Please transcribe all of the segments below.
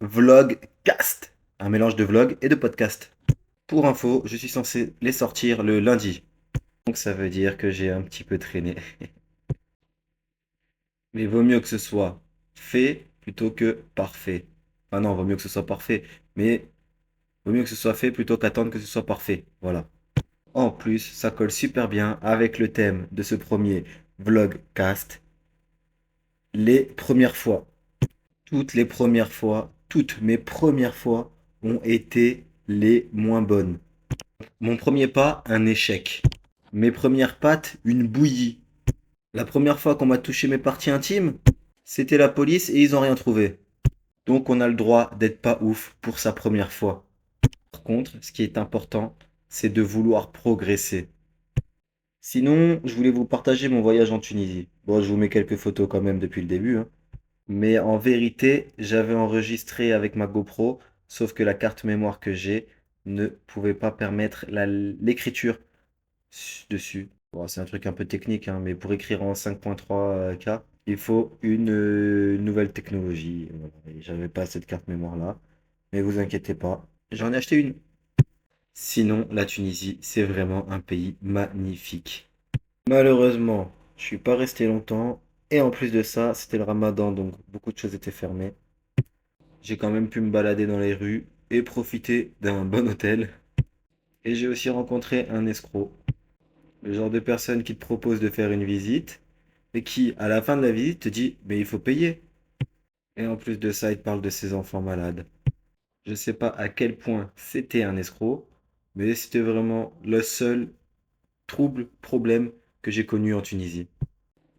vlogcast. Un mélange de vlog et de podcast. Pour info, je suis censé les sortir le lundi. Donc ça veut dire que j'ai un petit peu traîné. Mais vaut mieux que ce soit fait plutôt que parfait. Enfin non, vaut mieux que ce soit parfait. Mais vaut mieux que ce soit fait plutôt qu'attendre que ce soit parfait. Voilà. En plus, ça colle super bien avec le thème de ce premier vlogcast. Les premières fois. Toutes les premières fois, toutes mes premières fois ont été les moins bonnes. Mon premier pas, un échec. Mes premières pattes, une bouillie. La première fois qu'on m'a touché mes parties intimes, c'était la police et ils ont rien trouvé. Donc on a le droit d'être pas ouf pour sa première fois. Par contre, ce qui est important, c'est de vouloir progresser. Sinon, je voulais vous partager mon voyage en Tunisie. Bon, je vous mets quelques photos quand même depuis le début, hein. Mais en vérité, j'avais enregistré avec ma GoPro, sauf que la carte mémoire que j'ai ne pouvait pas permettre l'écriture dessus. Bon, c'est un truc un peu technique, hein, mais pour écrire en 5.3K, il faut une nouvelle technologie. Voilà. Et j'avais pas cette carte mémoire-là. Mais vous inquiétez pas, j'en ai acheté une. Sinon, la Tunisie, c'est vraiment un pays magnifique. Malheureusement, je suis pas resté longtemps. Et en plus de ça, c'était le ramadan, donc beaucoup de choses étaient fermées. J'ai quand même pu me balader dans les rues et profiter d'un bon hôtel. Et j'ai aussi rencontré un escroc. Le genre de personne qui te propose de faire une visite, et qui, à la fin de la visite, te dit, mais il faut payer. Et en plus de ça, il te parle de ses enfants malades. Je sais pas à quel point c'était un escroc, mais c'était vraiment le seul trouble, problème que j'ai connu en Tunisie.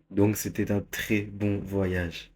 Donc c'était un très bon voyage.